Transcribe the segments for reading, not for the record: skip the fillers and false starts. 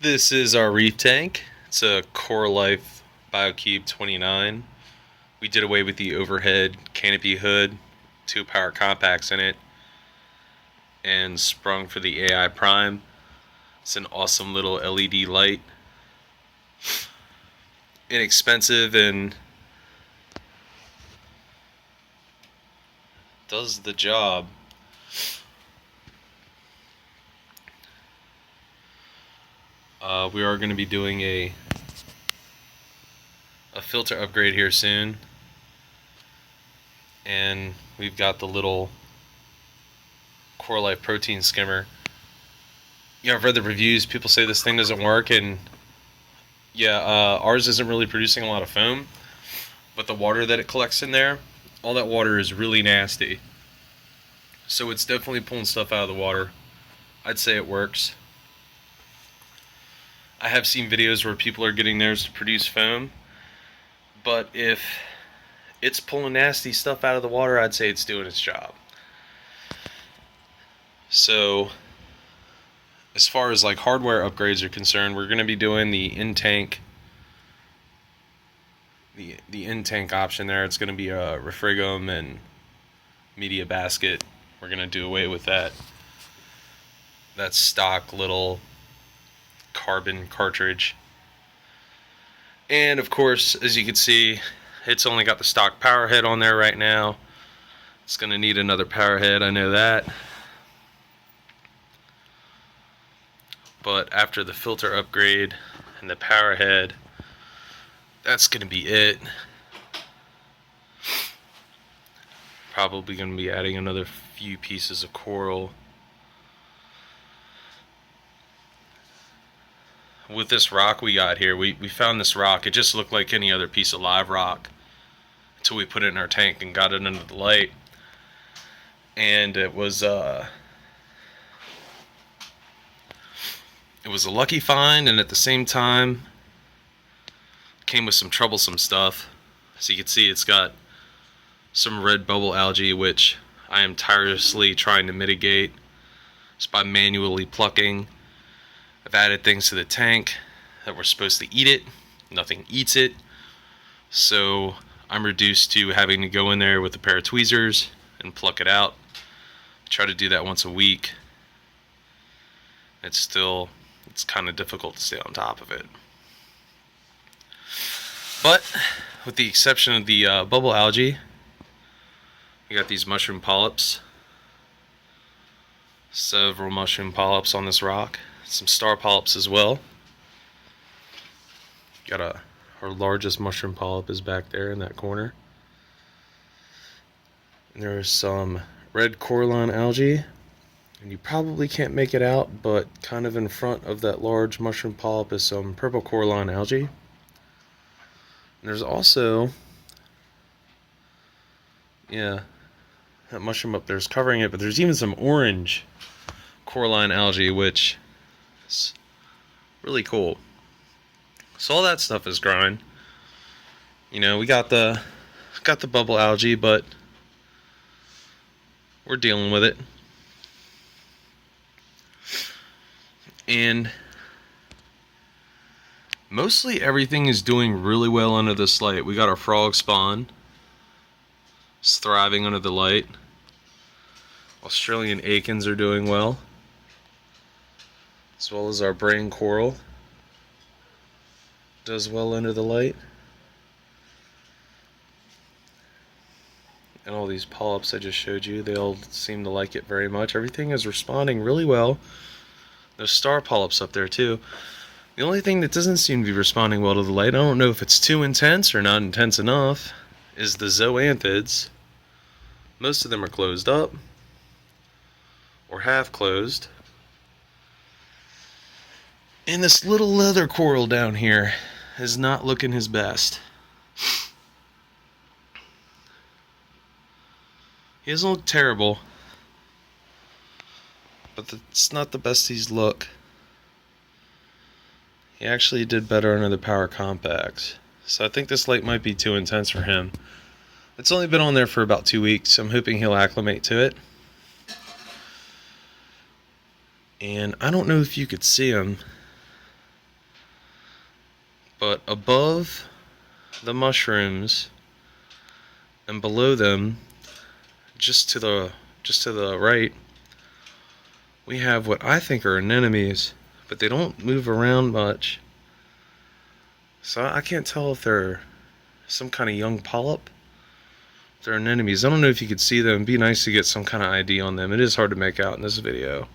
This is our Reef Tank. It's a Core Life BioCube 29. We did away with the overhead canopy hood, 2 power compacts in it, and sprung for the AI Prime. It's an awesome little LED light. Inexpensive and does the job. We are going to be doing a filter upgrade here soon, and we've got the little Core Life protein skimmer. I've read the reviews. People say this thing doesn't work, and ours isn't really producing a lot of foam, but the water that it collects in there, all that water is really nasty. So it's definitely pulling stuff out of the water. I'd say it works. I have seen videos where people are getting theirs to produce foam, but if it's pulling nasty stuff out of the water, I'd say it's doing its job. So, as far as like hardware upgrades are concerned, we're going to be doing the in-tank option there. It's going to be a refrigum and media basket. We're going to do away with that stock little carbon cartridge. And of course, as you can see, it's only got the stock power head on there right now. It's going to need another power head, I know that. But after the filter upgrade and the power head, that's going to be it. Probably going to be adding another few pieces of coral. With this rock we got here, we found this rock. It just looked like any other piece of live rock until we put it in our tank and got it under the light. And it was a lucky find, and at the same time came with some troublesome stuff. As you can see, it's got some red bubble algae, which I am tirelessly trying to mitigate just by manually plucking. I've added things to the tank that were supposed to eat it. Nothing eats it. So I'm reduced to having to go in there with a pair of tweezers and pluck it out. I try to do that once a week. It's kind of difficult to stay on top of it. But with the exception of the bubble algae, we got these mushroom polyps. Several mushroom polyps on this rock. Some star polyps as well. Got our largest mushroom polyp is back there in that corner. And there's some red coralline algae, and you probably can't make it out, but kind of in front of that large mushroom polyp is some purple coralline algae. And there's also, that mushroom up there is covering it, but there's even some orange coralline algae, which is really cool. So all that stuff is growing. We got the bubble algae, but we're dealing with it. And mostly everything is doing really well under this light. We got our frog spawn. It's thriving under the light. Australian akins are doing well, as well as our brain coral does well under the light. And all these polyps I just showed you, they all seem to like it very much. Everything is responding really well. There's star polyps up there too. The only thing that doesn't seem to be responding well to the light, I don't know if it's too intense or not intense enough, is the zoanthids. Most of them are closed up or half closed. And this little leather coral down here is not looking his best. He doesn't look terrible, but it's not the best he's look. He actually did better under the power compacts. So I think this light might be too intense for him. It's only been on there for about 2 weeks. I'm hoping he'll acclimate to it. And I don't know if you could see him. But above the mushrooms and below them, just to the right, we have what I think are anemones, but they don't move around much. So I can't tell if they're some kind of young polyp. They're anemones. I don't know if you could see them. It'd be nice to get some kind of ID on them. It is hard to make out in this video.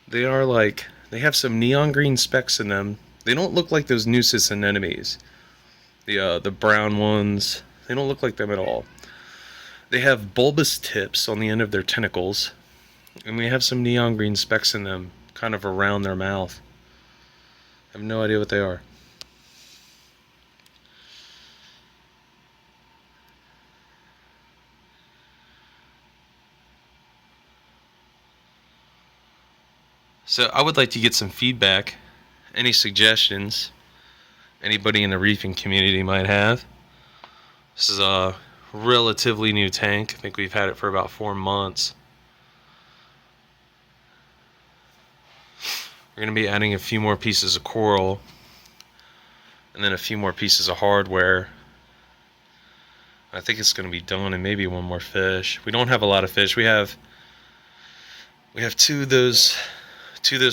They are like, they have some neon green specks in them. They don't look like those Nucis anemones. The brown ones. They don't look like them at all. They have bulbous tips on the end of their tentacles. And we have some neon green specks in them, kind of around their mouth. I have no idea what they are. So I would like to get some feedback, any suggestions anybody in the reefing community might have. This is a relatively new tank. I think we've had it for about 4 months. We're going to be adding a few more pieces of coral and then a few more pieces of hardware. I think it's going to be done, and maybe one more fish. We don't have a lot of fish. We have two of those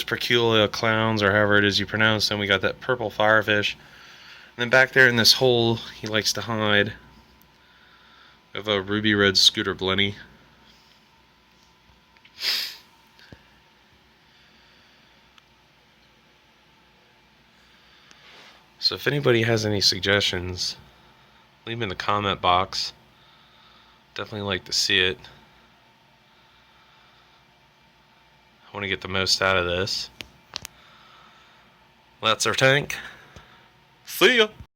Percula clowns, or however it is you pronounce them. We got that purple firefish. And then back there in this hole he likes to hide, we have a ruby red scooter blenny. So if anybody has any suggestions, leave them in the comment box. Definitely like to see it. I want to get the most out of this. That's our tank. See ya!